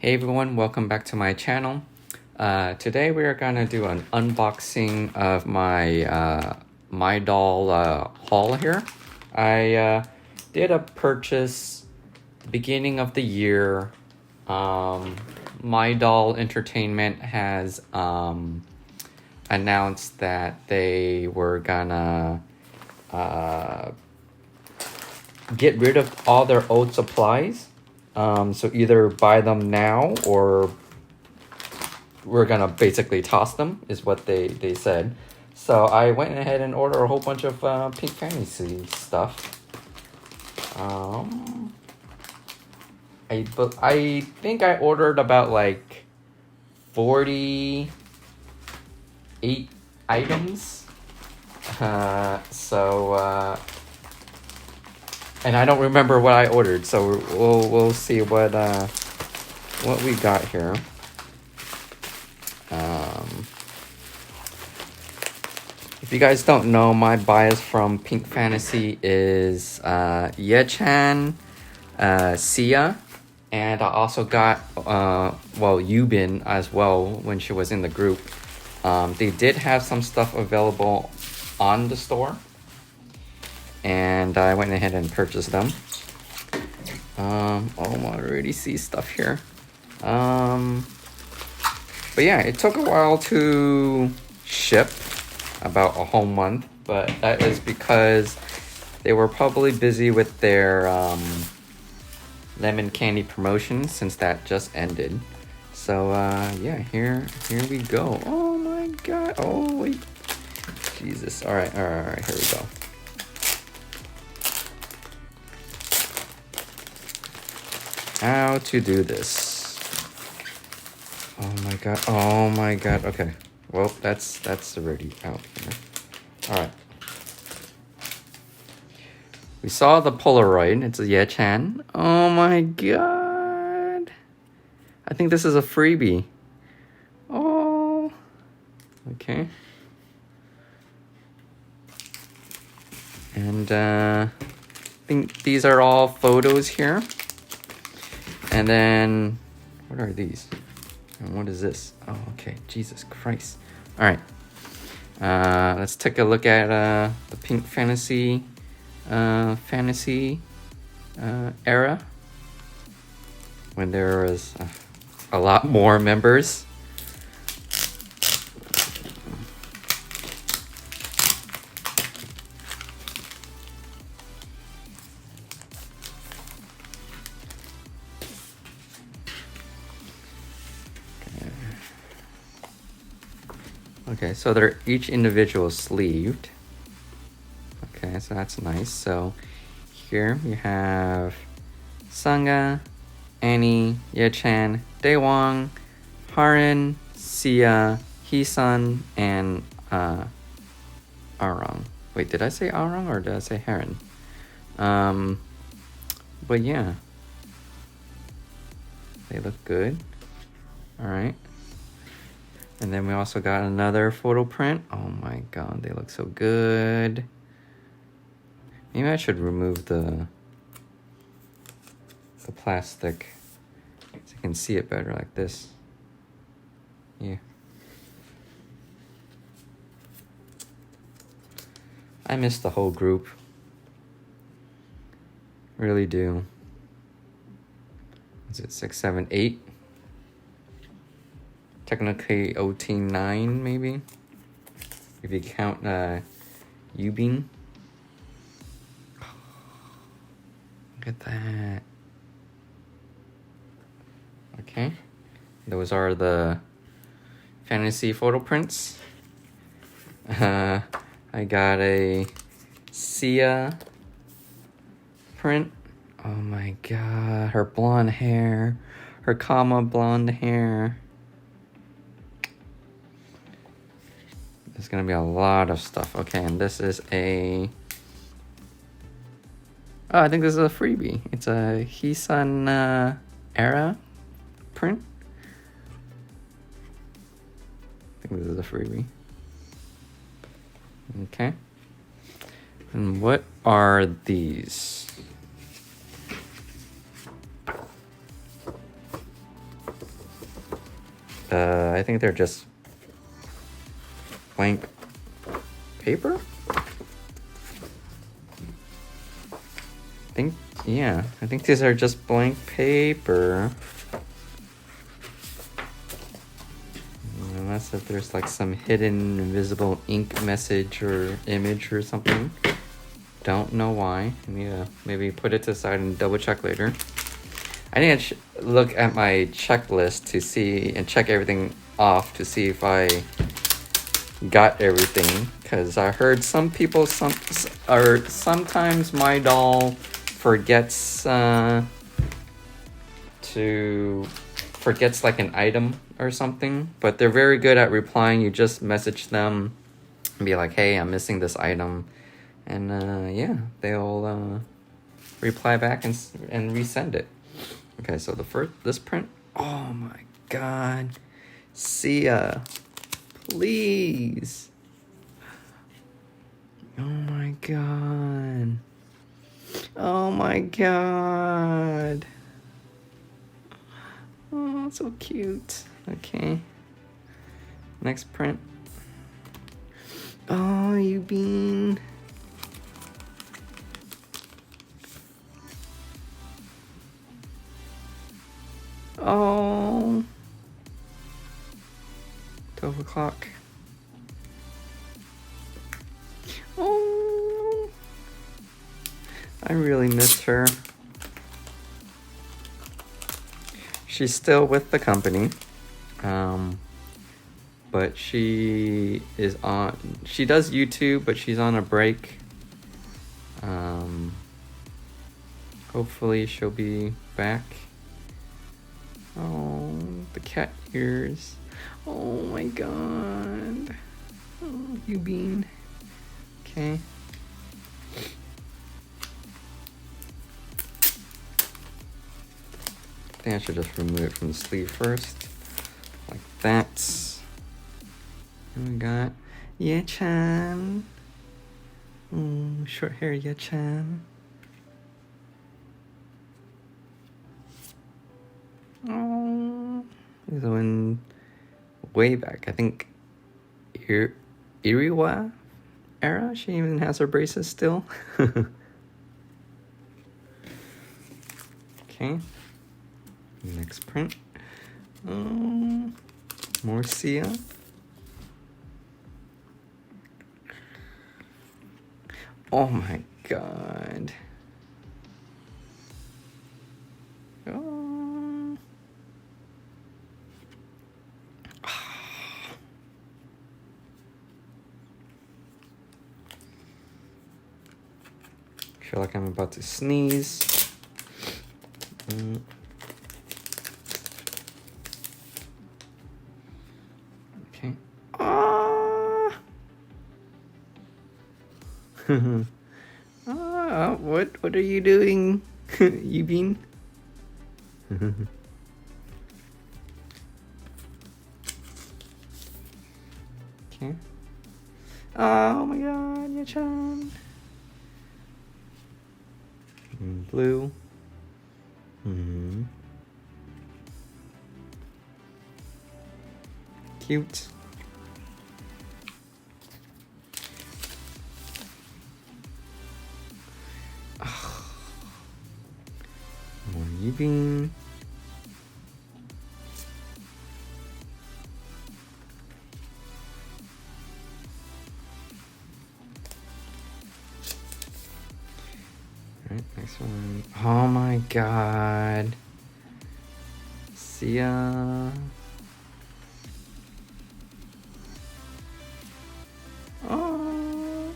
Hey everyone, welcome back to my channel. Today we are gonna do an unboxing of my MyDoll haul here. I did a purchase beginning of the year. MyDoll Entertainment has announced that they were gonna get rid of all their old supplies. So either buy them now or we're gonna basically toss them, is what they said. So I went ahead and ordered a whole bunch of Pink Fantasy stuff. I think I ordered about like 48 items. And I don't remember what I ordered, so we'll see what we got here. If you guys don't know, my bias from Pink Fantasy is Yechan, SeeA, and I also got Yubeen as well when she was in the group. They did have some stuff available on the store, and I went ahead and purchased them. I already see stuff here. But yeah, it took a while to ship, about a whole month, but that is because they were probably busy with their lemon candy promotion, since that just ended. So yeah, here we go. Oh my god. Oh wait, Jesus. All right, here we go. How to do this. Oh my god. Okay, well, that's already out here. All right, we saw the Polaroid. It's a Yechan. Oh my god, I think this is a freebie. Oh, okay. And I think these are all photos here. And then, what are these? And what is this? Oh, okay. Jesus Christ. All right. Let's take a look at the Pink Fantasy era, when there was a lot more members. Okay, so they're each individual sleeved. Okay, so that's nice. So here we have Sangha, Annie, Yechan, Daewang, Harin, SeeA, Heesun, and Arang. Wait, did I say Arang or did I say Harin? But yeah, they look good. All right. And then we also got another photo print. Oh my god, they look so good. Maybe I should remove the plastic so you can see it better like this. Yeah. I miss the whole group. Really do. Is it 6, 7, 8? Technically OT 9 maybe, if you count Yubeen. Look at that. Okay, those are the fantasy photo prints. I got a SeeA print. Oh my god, her blonde hair, her blonde hair. There's gonna be a lot of stuff. Okay, and this is a... Oh, I think this is a freebie. It's a Heesun era print. I think this is a freebie. Okay. And what are these? I think they're just blank paper. Yeah, I think these are just blank paper. Unless if there's like some hidden invisible ink message or image or something. Don't know why. I need to maybe put it to the side and double check later. I need to look at my checklist to see and check everything off to see if I got everything. Because I heard some people sometimes MyDoll forgets forgets like an item or something, but they're very good at replying. You just message them and be like, hey, I'm missing this item, and yeah, they'll reply back and resend it. Okay, so this print, oh my god, SeeA, please. Oh my god. Oh my god. Oh, so cute. Okay. Next print. Oh, Yubeen. Oh. 12 o'clock. Oh. I really missed her. She's still with the company. But she does YouTube, but she's on a break. Hopefully she'll be back. Oh, the cat ears. Oh my god. Oh, Yubeen. Okay. I think I should just remove it from the sleeve first. Like that. And we got Yechan. Short hair Yechan. Oh, this one way back. I think Iriwa era. She even has her braces still. Okay. Next print. More SeeA. Oh my god. Oh. Feel like I'm about to sneeze. Okay. Ah. What are you doing, Yubeen? Okay. Oh my god, Yechan. Blue. Cute. More Yubeen. Alright, next one. Oh my god. SeeA. Oh.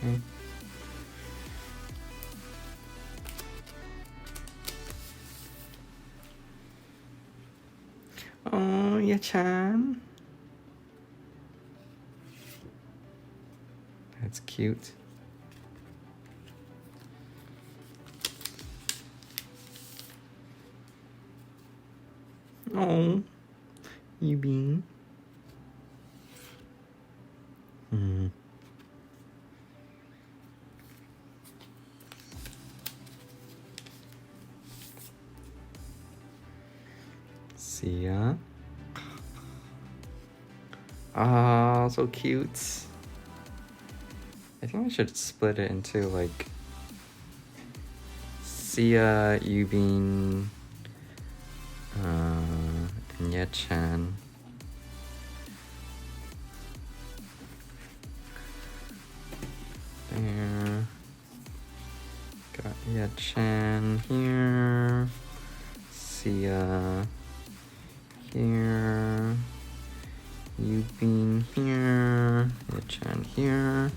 Okay. Oh, Yechan. That's cute. Oh, Yubeen. SeeA. Ah, so cute. I think I should split it into like SeeA, Yubeen, and Yechan. There. Got Yechan here. SeeA here. Yubeen here. Yechan here.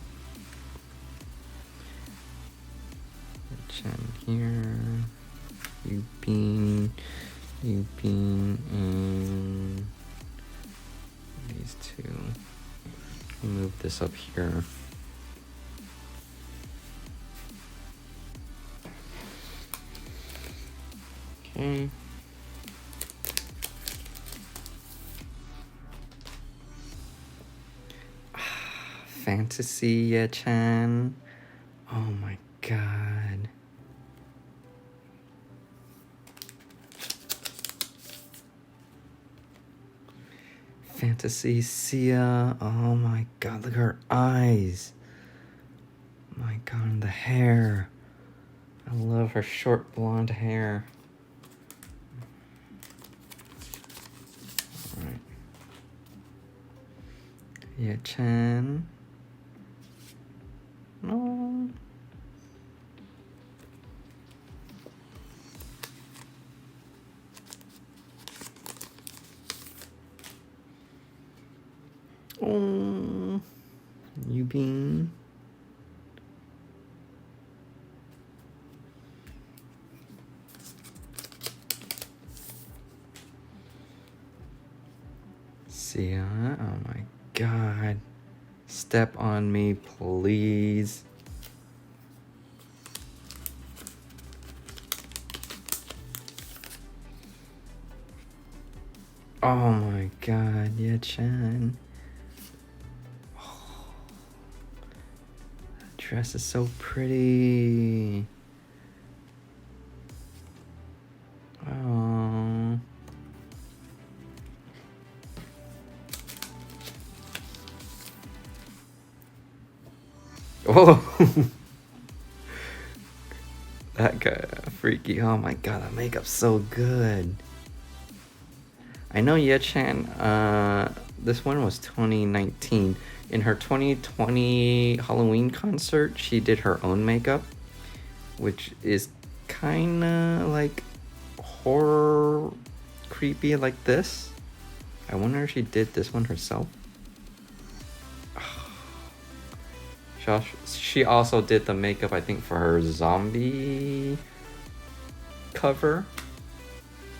Yechan here. Yubeen, and these two. Move this up here. Okay. Fantasy Yechan. Oh my god. Fantasy SeeA. Oh my god, look at her eyes. My god, and the hair. I love her short blonde hair. Alright. Yechan. No. Oh, Yubeen. SeeA. Oh my god. Step on me, please. Oh my god, Yechan. Oh, that dress is so pretty. Oh. Oh. That guy freaky. Oh my god, that makeup's so good. I know Yechan, this one was 2019. In her 2020 Halloween concert, she did her own makeup, which is kinda like horror creepy like this. I wonder if she did this one herself. She also did the makeup, I think, for her zombie cover.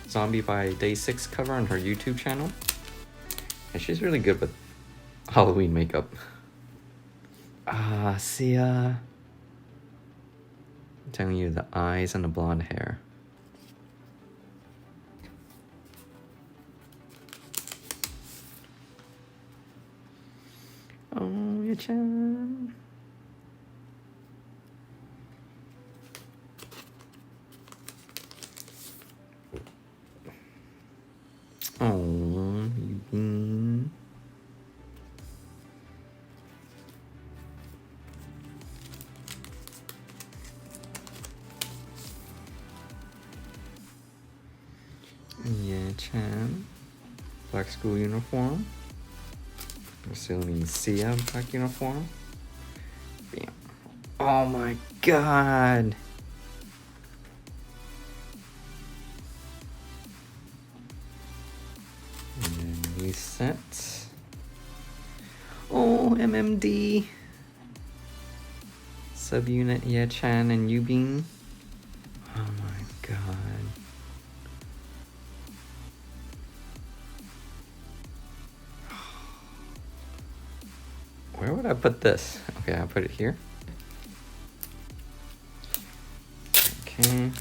Zombie by Day 6 cover on her YouTube channel. And she's really good with Halloween makeup. Ah, SeeA. I'm telling you, the eyes and the blonde hair. Oh, Yechan. Oh, Yubeen. Yechan. Black school uniform. I'm assuming SeeA black uniform. Bam. Oh my god. Set. Oh, MMD. Subunit Yechan and Yubeen. Oh my god. Where would I put this? Okay, I'll put it here. Okay.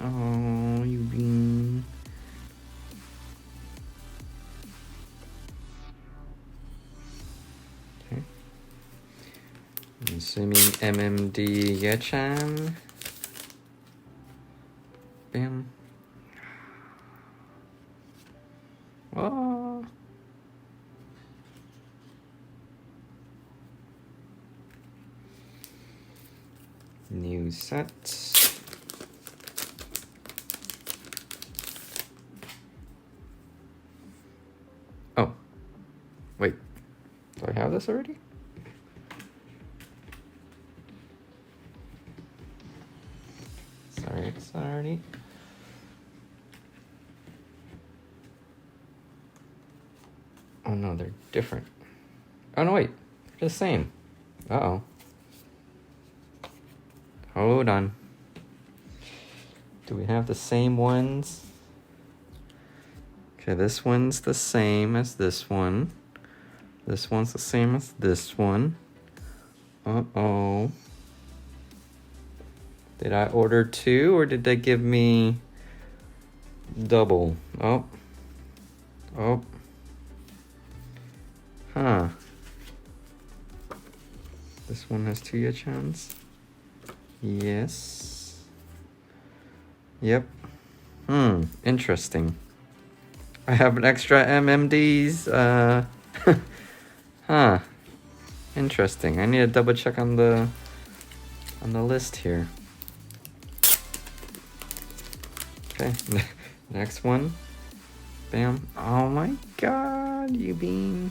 Oh, Yubeen. Okay. I'm assuming MMD Yechan. Bam. Oh. New set. Oh, wait. Do I have this already? Sorry. Oh no, they're different. Oh no, wait. They're the same. Uh-oh. Hold on. Do we have the same ones? Okay, this one's the same as this one. This one's the same as this one. Uh-oh. Did I order two or did they give me double? Oh. Oh. Huh. This one has two Yechans. Yes. Yep. Interesting. I have an extra MMDs. Huh. Interesting. I need to double check on the list here. Okay. Next one. Bam. Oh my god, Yubeen.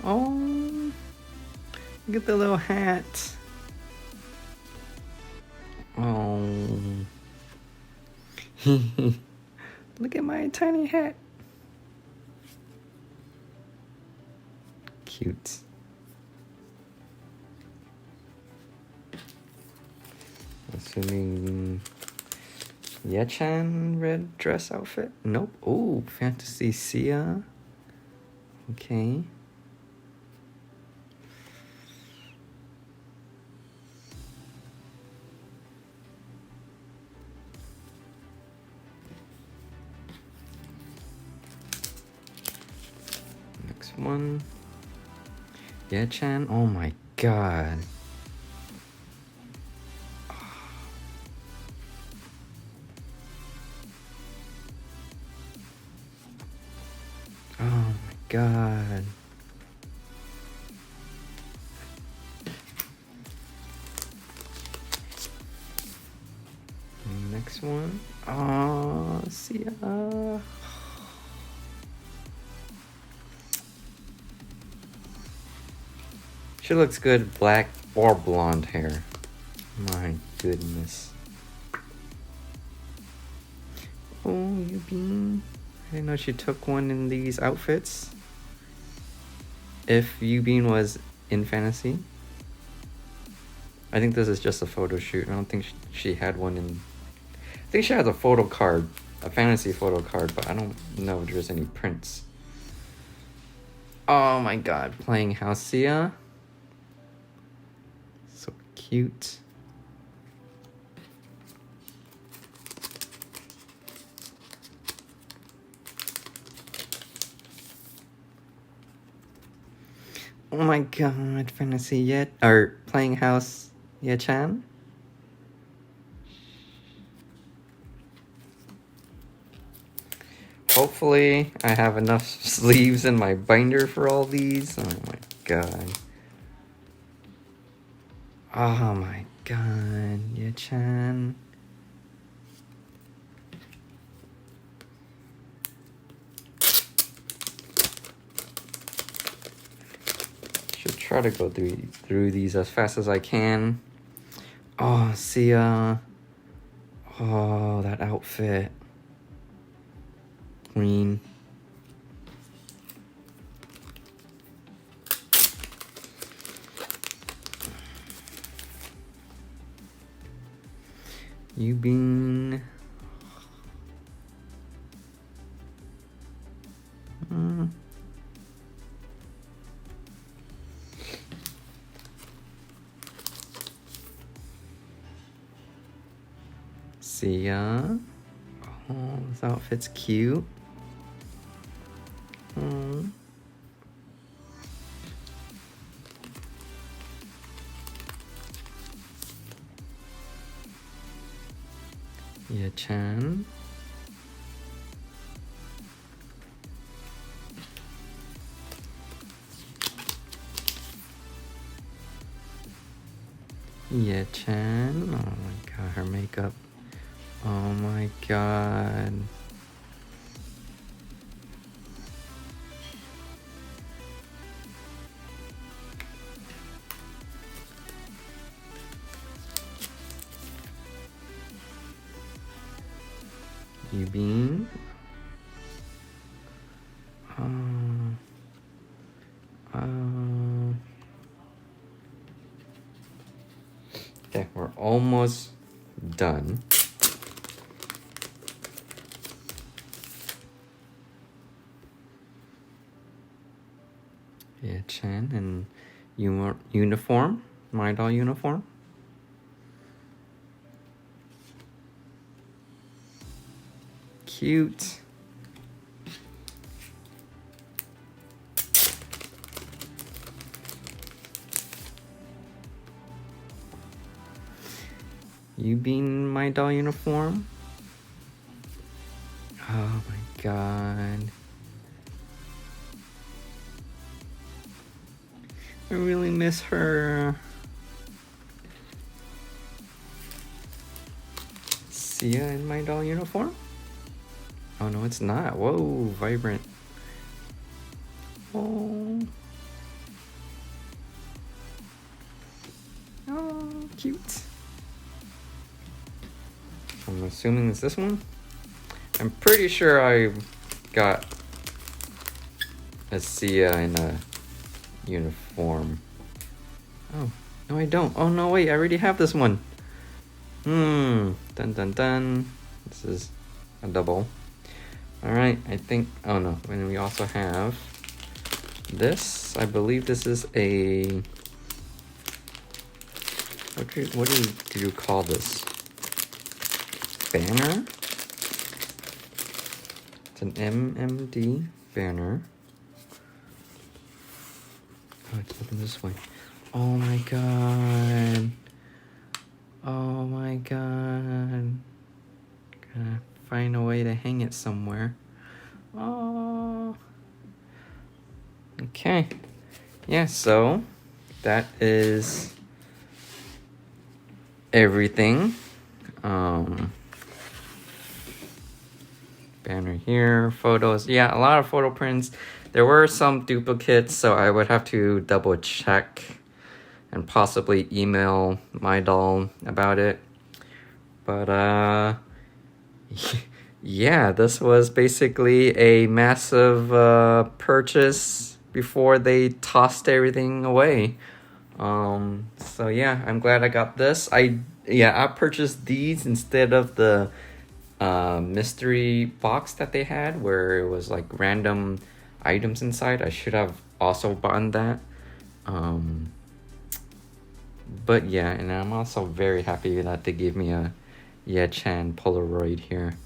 Oh, look at the little hat. Oh, look at my tiny hat. Cute. Assuming Yechan red dress outfit? Nope. Oh, fantasy SeeA. Okay. Next one. Yechan. Oh my god. Oh my god. Next one. Oh, SeeA. She looks good black or blonde hair. My goodness. Oh, Yubeen. I didn't know she took one in these outfits. If Yubeen was in fantasy. I think this is just a photo shoot. I don't think she had one in... I think she has a photo card. A fantasy photo card, but I don't know if there's any prints. Oh my god. Playing house SeeA. So cute. Oh my god, fantasy yet or playing house Yechan. Hopefully I have enough sleeves in my binder for all these. Oh my god. Oh my god, Yechan. Try to go through these as fast as I can. Oh, SeeA. Oh, that outfit. Green. Yubeen. SeeA. Oh, this outfit's cute. Yechan. Yechan. Oh my god, her makeup. Oh my god. Yubeen. Okay, we're almost done. Yechan and uniform, MyDoll uniform. Cute. Yubeen MyDoll uniform. Oh my god. I really miss her. SeeA in MyDoll uniform? Oh no, it's not. Whoa, vibrant. Oh. Oh, cute. I'm assuming it's this one. I'm pretty sure I got a SeeA in a uniform. Oh, no I don't. Oh no, wait, I already have this one. Dun dun dun. This is a double. Alright, I think, oh no, and we also have this. I believe this is a, what do you call this? Banner? It's an MMD banner. Oh, it's looking this way. Oh my god. Oh my god. Gotta find a way to hang it somewhere. Oh. Okay. Yeah, so that is everything. Banner here, photos. Yeah, a lot of photo prints. There were some duplicates, so I would have to double check and possibly email MyDoll about it. But yeah, this was basically a massive purchase before they tossed everything away. So yeah, I'm glad I got this. I purchased these instead of the mystery box that they had where it was like random items inside. I should have also bought that. But yeah, and I'm also very happy that they gave me a Yechan Polaroid here.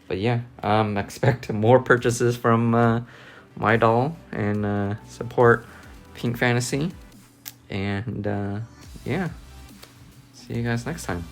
But yeah, expect more purchases from MyDoll and support Pink Fantasy. And yeah, see you guys next time.